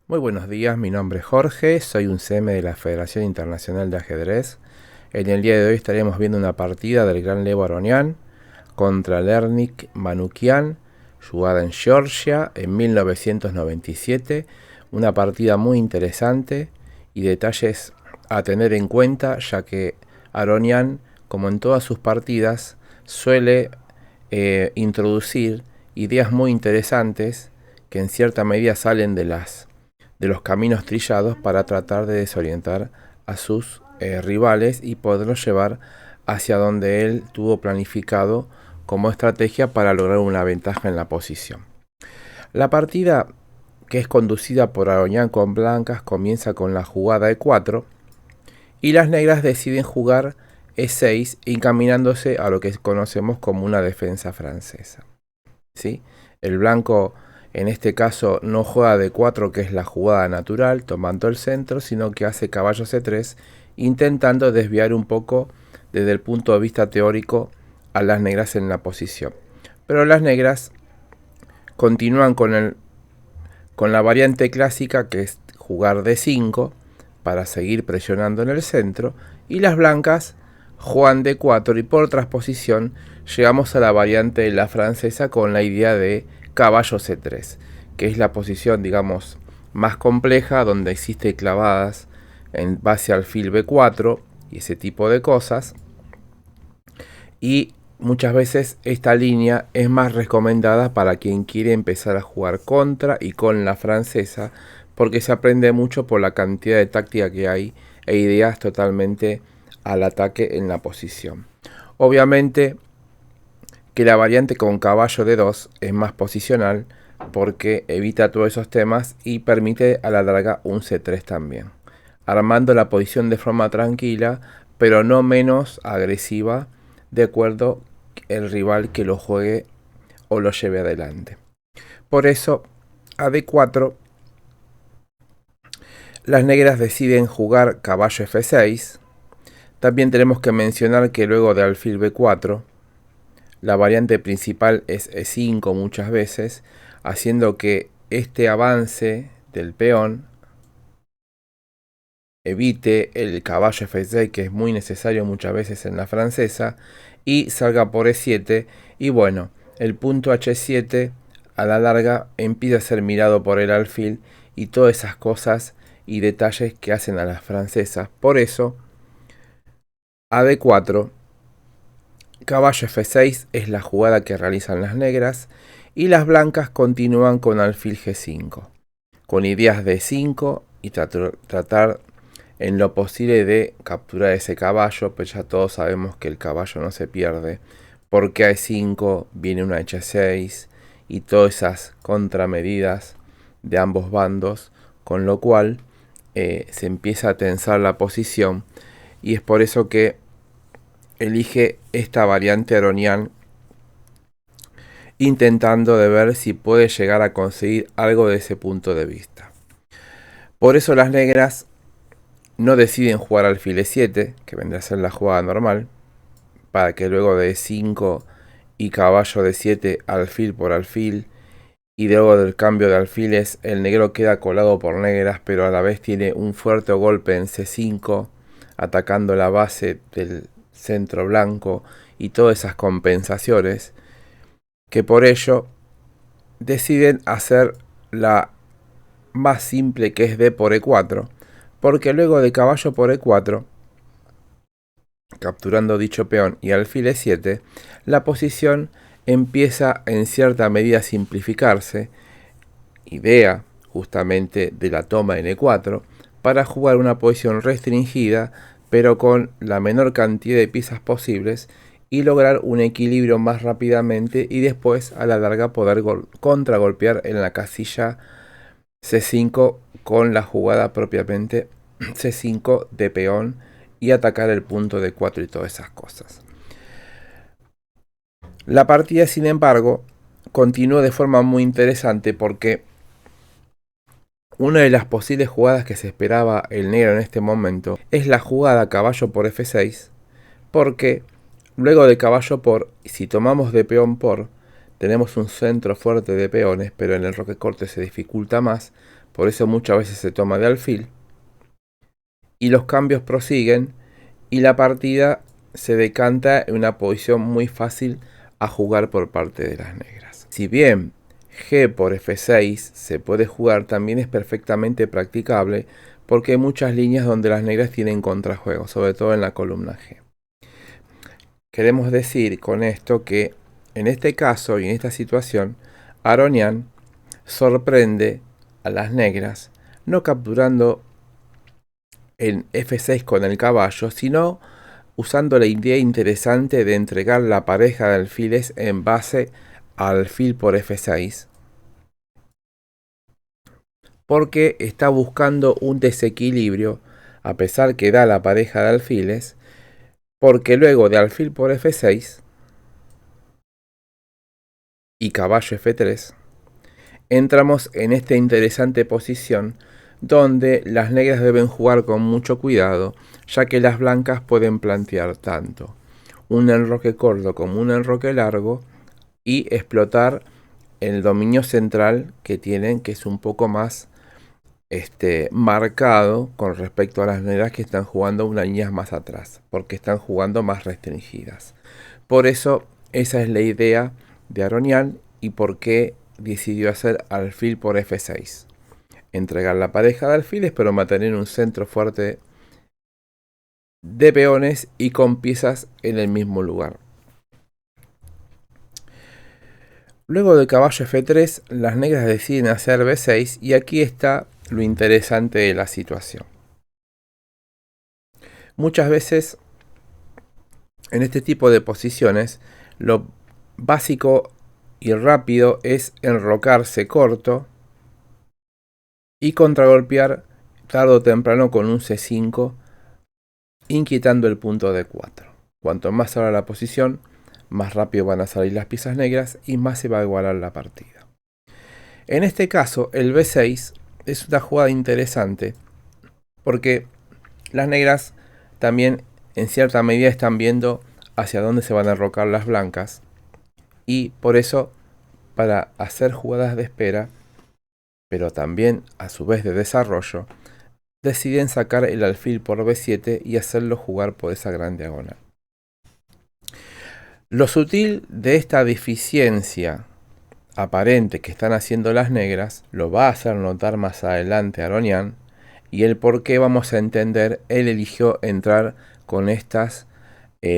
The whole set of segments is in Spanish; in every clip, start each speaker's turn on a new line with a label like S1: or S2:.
S1: Muy buenos días, mi nombre es Jorge, soy un CM de la Federación Internacional de Ajedrez. En el día de hoy estaremos viendo una partida del Gran Levo Aronian contra Lernik Manukyan, jugada en Georgia en 1997. Una partida muy interesante y detalles a tener en cuenta, ya que Aronian, como en todas sus partidas, suele introducir ideas muy interesantes que en cierta medida salen de los caminos trillados para tratar de desorientar a sus rivales y poderlos llevar hacia donde él tuvo planificado como estrategia para lograr una ventaja en la posición. La partida, que es conducida por Aronian con blancas, comienza con la jugada E4 y las negras deciden jugar E6 encaminándose a lo que conocemos como una defensa francesa. ¿Sí? El blanco en este caso no juega D4, que es la jugada natural, tomando el centro, sino que hace caballo C3, intentando desviar un poco desde el punto de vista teórico a las negras en la posición. Pero las negras continúan con la variante clásica, que es jugar D5 para seguir presionando en el centro, y las blancas juegan D4 y por transposición llegamos a la variante de la francesa con la idea de caballo C3, que es la posición, digamos, más compleja, donde existe clavadas en base al alfil B4 y ese tipo de cosas. Y muchas veces esta línea es más recomendada para quien quiere empezar a jugar contra y con la francesa, porque se aprende mucho por la cantidad de táctica que hay e ideas totalmente al ataque en la posición. Obviamente que la variante con caballo de 2 es más posicional porque evita todos esos temas y permite a la larga un C3 también, armando la posición de forma tranquila pero no menos agresiva de acuerdo el rival que lo juegue o lo lleve adelante. Por eso a D4 las negras deciden jugar caballo F6. También tenemos que mencionar que luego de alfil B4 la variante principal es E5 muchas veces, haciendo que este avance del peón evite el caballo F6, que es muy necesario muchas veces en la francesa, y salga por E7. Y bueno, el punto H7 a la larga empieza a ser mirado por el alfil y todas esas cosas y detalles que hacen a las francesas. Por eso, a D4, caballo F6 es la jugada que realizan las negras y las blancas continúan con alfil G5, con ideas de 5 y tratar en lo posible de capturar ese caballo, pero ya todos sabemos que el caballo no se pierde, porque a E5 viene una H6 y todas esas contramedidas de ambos bandos, con lo cual se empieza a tensar la posición y es por eso que elige esta variante Aronian, intentando de ver si puede llegar a conseguir algo de ese punto de vista. Por eso las negras no deciden jugar alfil E7, que vendrá a ser la jugada normal, para que luego de E5 y caballo D7 alfil por alfil, y luego del cambio de alfiles el negro queda colado por negras, pero a la vez tiene un fuerte golpe en C5, atacando la base del centro blanco y todas esas compensaciones, que por ello deciden hacer la más simple, que es D por E4, porque luego de caballo por E4, capturando dicho peón y alfil E7, la posición empieza en cierta medida a simplificarse, idea justamente de la toma en E4, para jugar una posición restringida, pero con la menor cantidad de piezas posibles y lograr un equilibrio más rápidamente y después a la larga poder contragolpear en la casilla C5 con la jugada propiamente C5 de peón y atacar el punto de 4 y todas esas cosas. La partida, sin embargo, continuó de forma muy interesante porque una de las posibles jugadas que se esperaba el negro en este momento es la jugada caballo por F6, porque luego de caballo por, si tomamos de peón por, tenemos un centro fuerte de peones, pero en el roque corte se dificulta más, por eso muchas veces se toma de alfil, y los cambios prosiguen y la partida se decanta en una posición muy fácil a jugar por parte de las negras. Si bien G por F6 se puede jugar, también es perfectamente practicable porque hay muchas líneas donde las negras tienen contrajuego, sobre todo en la columna G. Queremos decir con esto que en este caso y en esta situación, Aronian sorprende a las negras no capturando en F6 con el caballo, sino usando la idea interesante de entregar la pareja de alfiles en base al alfil por F6, porque está buscando un desequilibrio, a pesar que da la pareja de alfiles, porque luego de alfil por F6 y caballo F3, entramos en esta interesante posición donde las negras deben jugar con mucho cuidado, ya que las blancas pueden plantear tanto un enroque corto como un enroque largo y explotar el dominio central que tienen, que es un poco más marcado con respecto a las negras que están jugando unas líneas más atrás, porque están jugando más restringidas. Por eso esa es la idea de Aronian y por qué decidió hacer alfil por F6. Entregar la pareja de alfiles, pero mantener un centro fuerte de peones y con piezas en el mismo lugar. Luego de caballo F3, las negras deciden hacer B6 y aquí está lo interesante de la situación. Muchas veces en este tipo de posiciones lo básico y rápido es enrocarse corto y contragolpear tarde o temprano con un C5, inquietando el punto D4. Cuanto más se abra la posición, más rápido van a salir las piezas negras y más se va a igualar la partida. En este caso, el B6 es una jugada interesante porque las negras también en cierta medida están viendo hacia dónde se van a enrocar las blancas y por eso, para hacer jugadas de espera, pero también a su vez de desarrollo, deciden sacar el alfil por B7 y hacerlo jugar por esa gran diagonal. Lo sutil de esta deficiencia aparente que están haciendo las negras lo va a hacer notar más adelante Aronian, y el por qué vamos a entender. Él eligió entrar con estas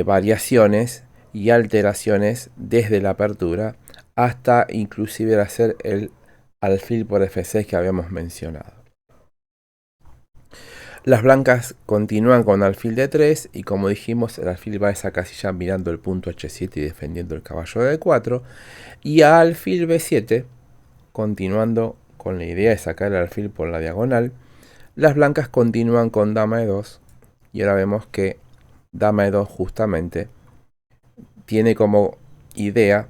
S1: variaciones y alteraciones desde la apertura hasta inclusive hacer el alfil por F6 que habíamos mencionado. Las blancas continúan con alfil D3 y como dijimos el alfil va a esa casilla mirando el punto H7 y defendiendo el caballo D4, y a alfil B7, continuando con la idea de sacar el alfil por la diagonal, las blancas continúan con dama E2 y ahora vemos que dama E2 justamente tiene como idea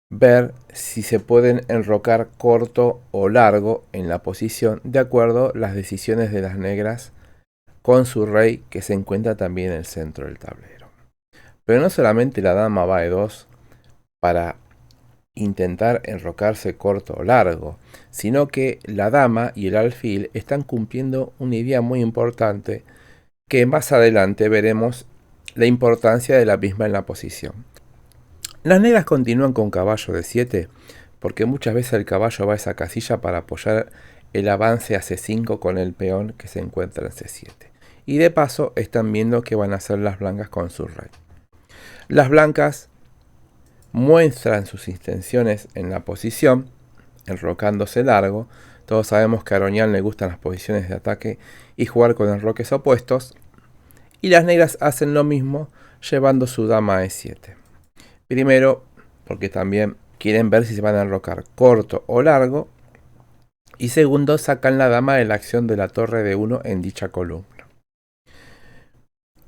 S1: ver si se pueden enrocar corto o largo en la posición de acuerdo a las decisiones de las negras con su rey que se encuentra también en el centro del tablero. Pero no solamente la dama va a E2 para intentar enrocarse corto o largo, sino que la dama y el alfil están cumpliendo una idea muy importante que más adelante veremos la importancia de la misma en la posición. Las negras continúan con caballo de 7 porque muchas veces el caballo va a esa casilla para apoyar el avance a C5 con el peón que se encuentra en C7. Y de paso están viendo qué van a hacer las blancas con su rey. Las blancas muestran sus intenciones en la posición, enrocándose largo. Todos sabemos que a Aronian le gustan las posiciones de ataque y jugar con enroques opuestos. Y las negras hacen lo mismo llevando su dama a E7. Primero, porque también quieren ver si se van a enrocar corto o largo. Y segundo, sacan la dama de la acción de la torre de 1 en dicha columna.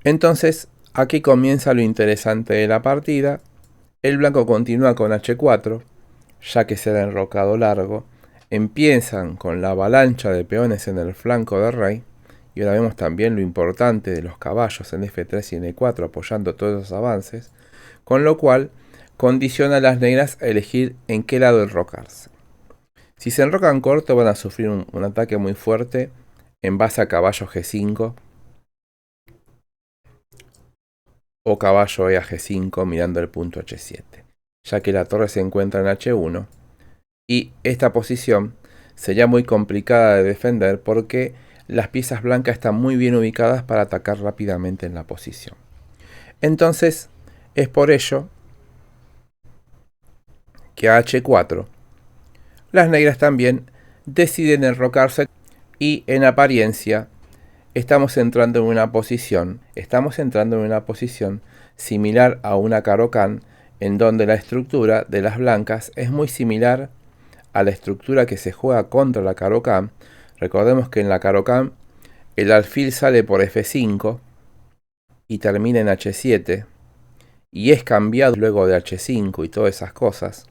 S1: Entonces, aquí comienza lo interesante de la partida. El blanco continúa con H4, ya que se ha enrocado largo. Empiezan con la avalancha de peones en el flanco del rey. Y ahora vemos también lo importante de los caballos en F3 y en E4 apoyando todos esos avances. Con lo cual condiciona a las negras a elegir en qué lado enrocarse. Si se enrocan corto van a sufrir un ataque muy fuerte en base a caballo G5 o caballo E a G5 mirando el punto H7, ya que la torre se encuentra en H1 y esta posición sería muy complicada de defender porque las piezas blancas están muy bien ubicadas para atacar rápidamente en la posición. Entonces es por ello que a H4 las negras también deciden enrocarse y en apariencia estamos entrando en una posición similar a una Caro-Kann, en donde la estructura de las blancas es muy similar a la estructura que se juega contra la Caro-Kann. Recordemos que en la Caro-Kann el alfil sale por F5 y termina en H7 y es cambiado luego de H5 y todas esas cosas.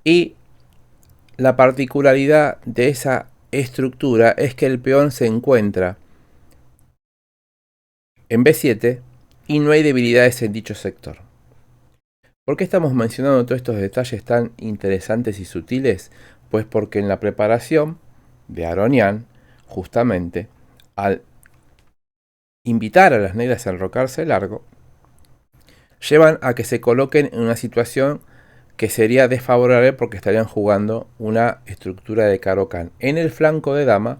S1: Y la particularidad de esa estructura es que el peón se encuentra en B7 y no hay debilidades en dicho sector. ¿Por qué estamos mencionando todos estos detalles tan interesantes y sutiles? Pues porque en la preparación de Aronian, justamente, al invitar a las negras a enrocarse largo, llevan a que se coloquen en una situación que sería desfavorable porque estarían jugando una estructura de Caro-Kann en el flanco de dama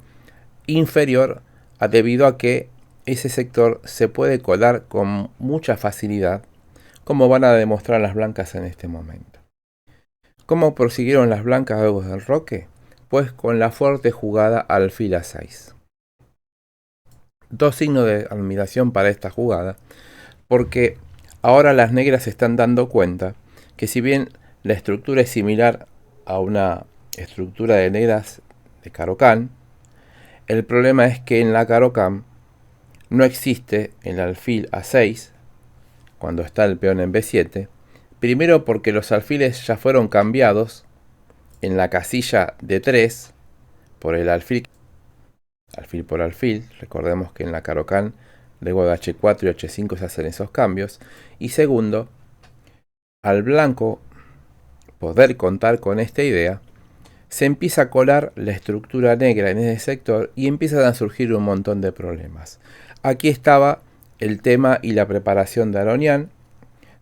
S1: inferior debido a que ese sector se puede colar con mucha facilidad, como van a demostrar las blancas en este momento. ¿Cómo prosiguieron las blancas luego del enroque? Pues con la fuerte jugada alfil A6. Dos signos de admiración para esta jugada, porque ahora las negras se están dando cuenta que si bien la estructura es similar a una estructura de negras de Caro-Kann, el problema es que en la Caro-Kann no existe el alfil A6 cuando está el peón en B7. Primero porque los alfiles ya fueron cambiados en la casilla de 3 por el alfil por alfil. Recordemos que en la Caro-Kann luego de H4 y H5 se hacen esos cambios. Y segundo, al blanco poder contar con esta idea, se empieza a colar la estructura negra en ese sector y empiezan a surgir un montón de problemas. Aquí estaba el tema y la preparación de Aronian,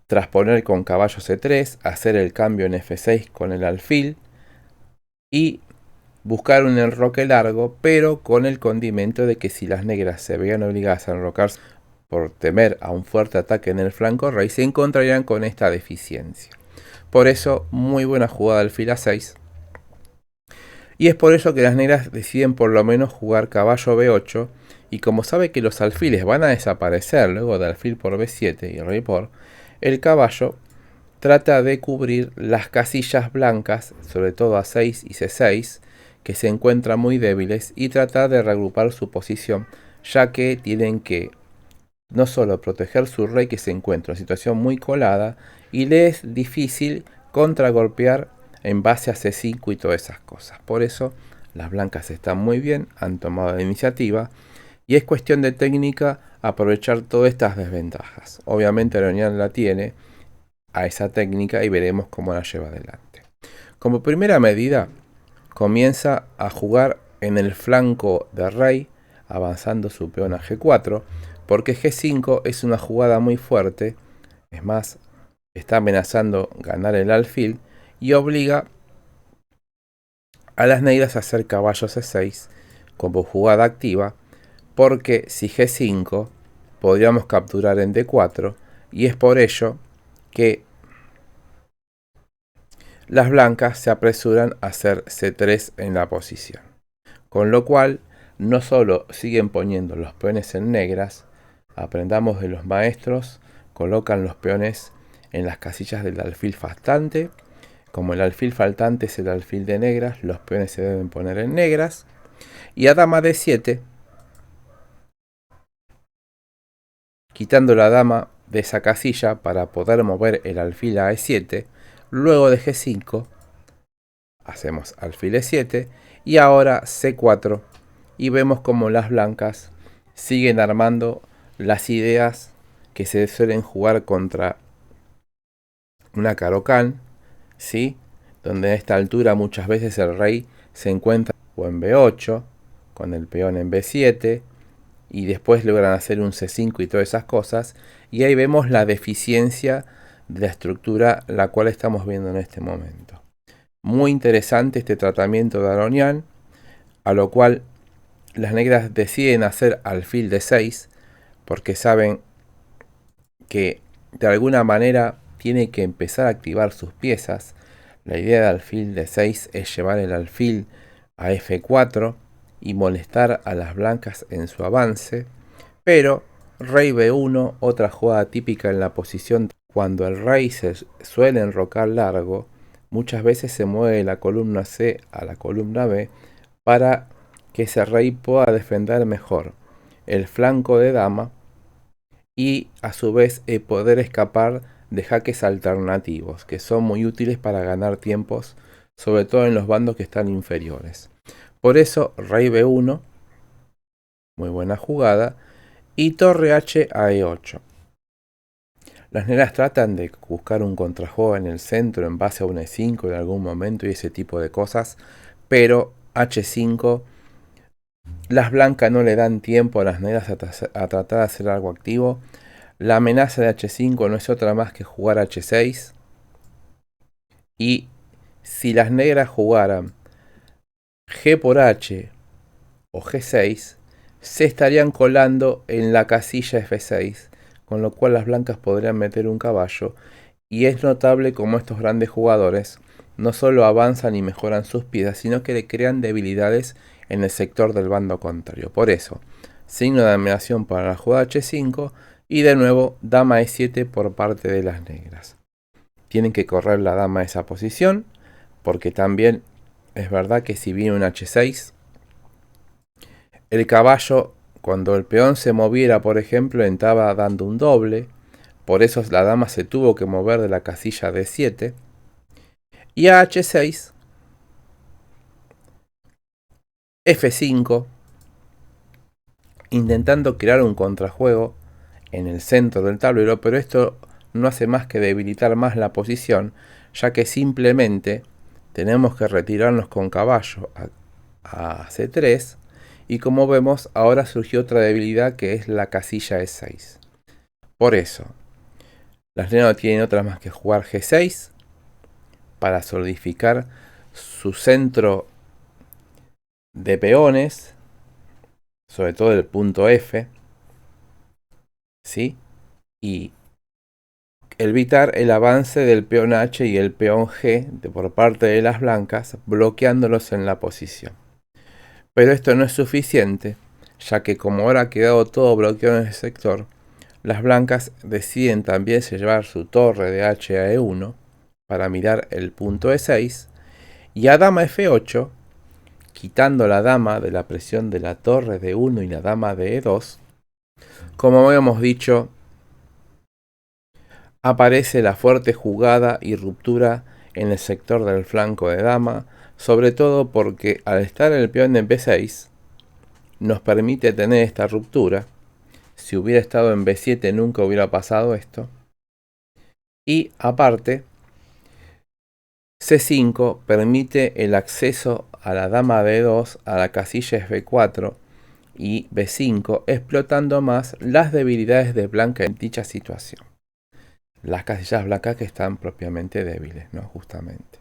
S1: trasponer con caballo C3, hacer el cambio en F6 con el alfil y buscar un enroque largo, pero con el condimento de que si las negras se veían obligadas a enrocarse por temer a un fuerte ataque en el flanco rey, se encontrarían con esta deficiencia. Por eso, muy buena jugada del alfil A6. Y es por eso que las negras deciden por lo menos jugar caballo B8. Y como sabe que los alfiles van a desaparecer luego de alfil por B7 y rey por, el caballo trata de cubrir las casillas blancas, sobre todo A6 y C6, que se encuentran muy débiles, y tratar de reagrupar su posición, ya que tienen que no solo proteger su rey que se encuentra en una situación muy colada, y le es difícil contragolpear en base a C5 y todas esas cosas. Por eso las blancas están muy bien, han tomado la iniciativa, y es cuestión de técnica aprovechar todas estas desventajas. Obviamente Aronian la tiene a esa técnica y veremos cómo la lleva adelante. Como primera medida, comienza a jugar en el flanco de rey, avanzando su peón a G4, porque G5 es una jugada muy fuerte, es más, está amenazando ganar el alfil y obliga a las negras a hacer caballo C6 como jugada activa, porque si G5 podríamos capturar en D4 y es por ello que las blancas se apresuran a hacer C3 en la posición. Con lo cual, no solo siguen poniendo los peones en negras, aprendamos de los maestros, colocan los peones en las casillas del alfil faltante. Como el alfil faltante es el alfil de negras, los peones se deben poner en negras. Y a dama D7, quitando la dama de esa casilla para poder mover el alfil a E7. Luego de G5 hacemos alfil E7 y ahora C4 y vemos como las blancas siguen armando las ideas que se suelen jugar contra una Caro-Kann, ¿sí? donde a esta altura muchas veces el rey se encuentra o en B8, con el peón en B7, y después logran hacer un C5 y todas esas cosas, y ahí vemos la deficiencia de la estructura la cual estamos viendo en este momento. Muy interesante este tratamiento de Aronian, a lo cual las negras deciden hacer alfil de 6, porque saben que de alguna manera tiene que empezar a activar sus piezas. La idea de alfil de 6 es llevar el alfil a F4 y molestar a las blancas en su avance, pero rey B1, otra jugada típica en la posición cuando el rey se suele enrocar largo, muchas veces se mueve de la columna C a la columna B para que ese rey pueda defender mejor el flanco de dama y a su vez poder escapar de jaques alternativos que son muy útiles para ganar tiempos, sobre todo en los bandos que están inferiores. Por eso rey B1, muy buena jugada, y torre H a E8. Las negras tratan de buscar un contrajuego en el centro en base a un E5 en algún momento y ese tipo de cosas, pero H5, las blancas no le dan tiempo a las negras a tratar de hacer algo activo. La amenaza de H5 no es otra más que jugar H6, y si las negras jugaran G por H o G6, se estarían colando en la casilla F6, con lo cual las blancas podrían meter un caballo, y es notable como estos grandes jugadores no solo avanzan y mejoran sus piezas, sino que le crean debilidades en el sector del bando contrario. Por eso, signo de admiración para la jugada H5 y de nuevo dama E7 por parte de las negras. Tienen que correr la dama a esa posición, porque también es verdad que si viene un H6, el caballo, cuando el peón se moviera, por ejemplo, entraba dando un doble. Por eso la dama se tuvo que mover de la casilla D7. Y a H6, F5, intentando crear un contrajuego en el centro del tablero, pero esto no hace más que debilitar más la posición, ya que simplemente tenemos que retirarnos con caballo a C3, y como vemos ahora surgió otra debilidad que es la casilla E6. Por eso, las negras no tienen otra más que jugar G6 para solidificar su centro de peones, sobre todo el punto F, ¿sí? Y evitar el avance del peón H y el peón G por parte de las blancas, bloqueándolos en la posición. Pero esto no es suficiente, ya que como ahora ha quedado todo bloqueado en ese sector, las blancas deciden también llevar su torre de H a E1 para mirar el punto E6, y a dama F8, quitando la dama de la presión de la torre de 1 y la dama de E2, como habíamos dicho, aparece la fuerte jugada y ruptura en el sector del flanco de dama, sobre todo porque al estar el peón en B6, nos permite tener esta ruptura. Si hubiera estado en B7 nunca hubiera pasado esto. Y aparte, C5 permite el acceso a la dama B2 a la casilla F4 y B5, explotando más las debilidades de blanca en dicha situación. Las casillas blancas que están propiamente débiles, ¿no? Justamente.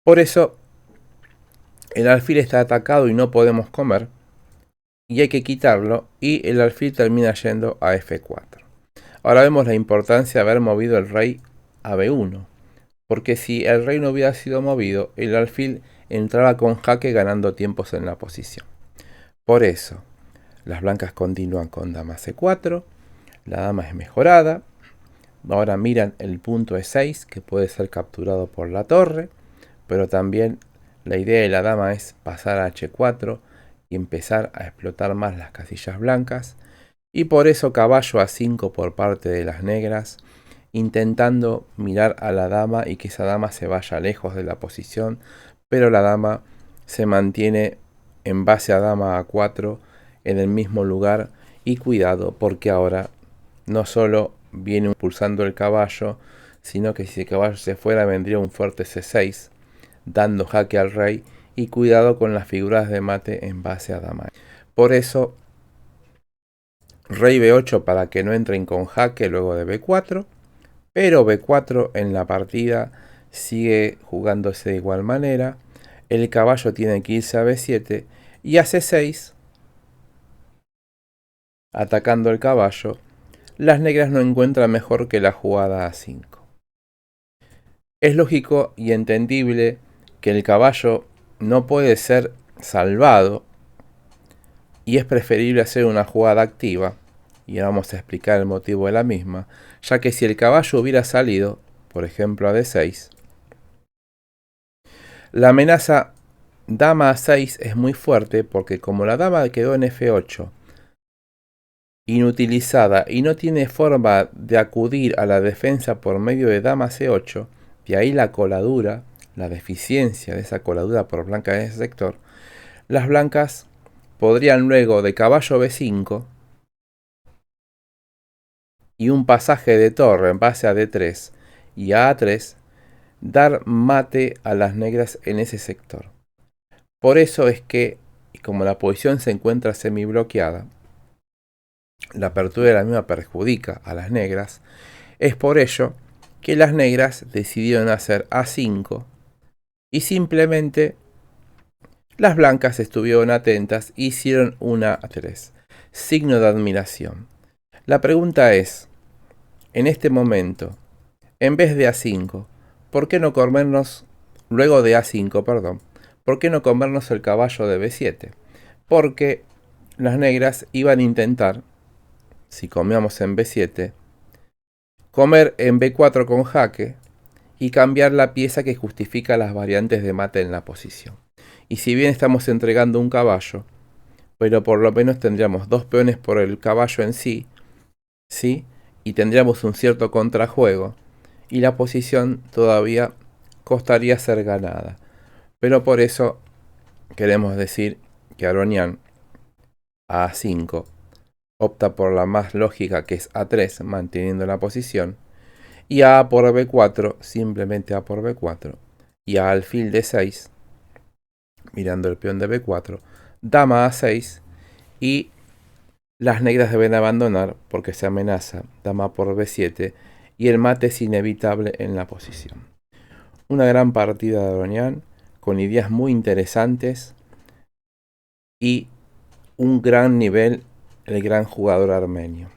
S1: Por eso, el alfil está atacado y no podemos comer, y hay que quitarlo, y el alfil termina yendo a F4. Ahora vemos la importancia de haber movido el rey a B1, porque si el rey no hubiera sido movido, el alfil entraba con jaque ganando tiempos en la posición. Por eso, las blancas continúan con dama C4, la dama es mejorada, ahora miran el punto E6 que puede ser capturado por la torre, pero también la idea de la dama es pasar a H4 y empezar a explotar más las casillas blancas, y por eso caballo A5 por parte de las negras, intentando mirar a la dama y que esa dama se vaya lejos de la posición, pero la dama se mantiene en base a dama A4 en el mismo lugar, y cuidado porque ahora no solo viene impulsando el caballo, sino que si el caballo se fuera vendría un fuerte C6, dando jaque al rey y cuidado con las figuras de mate en base a dama. Por eso, rey B8 para que no entren con jaque luego de B4, pero B4 en la partida sigue jugándose de igual manera. El caballo tiene que irse a B7 y a C6, atacando el caballo. Las negras no encuentran mejor que la jugada A5. Es lógico y entendible que el caballo no puede ser salvado y es preferible hacer una jugada activa, y ahora vamos a explicar el motivo de la misma, ya que si el caballo hubiera salido, por ejemplo a D6, la amenaza dama a 6 es muy fuerte porque como la dama quedó en F8 inutilizada y no tiene forma de acudir a la defensa por medio de dama C8, de ahí la coladura, la deficiencia de esa coladura por blanca en ese sector, las blancas podrían luego de caballo B5 y un pasaje de torre en base a D3 y a A3 dar mate a las negras en ese sector. Por eso es que, como la posición se encuentra semibloqueada, la apertura de la misma perjudica a las negras. Es por ello que las negras decidieron hacer A5 y simplemente las blancas estuvieron atentas e hicieron una A3. Signo de admiración. La pregunta es, en este momento, en vez de A5, ¿por qué no comernos, luego de A5, perdón, ¿por qué no comernos el caballo de B7? Porque las negras iban a intentar, si comíamos en B7, comer en B4 con jaque y cambiar la pieza que justifica las variantes de mate en la posición. Y si bien estamos entregando un caballo, pero por lo menos tendríamos dos peones por el caballo en sí, ¿sí? Y tendríamos un cierto contrajuego, y la posición todavía costaría ser ganada. Pero por eso queremos decir que Aronian a A5 opta por la más lógica, que es A3, manteniendo la posición, y a por B4, simplemente A por B4, y a alfil D6, mirando el peón de B4, dama A6, y las negras deben abandonar porque se amenaza dama por B7, y el mate es inevitable en la posición. Una gran partida de Aronian, con ideas muy interesantes, y un gran nivel el gran jugador armenio.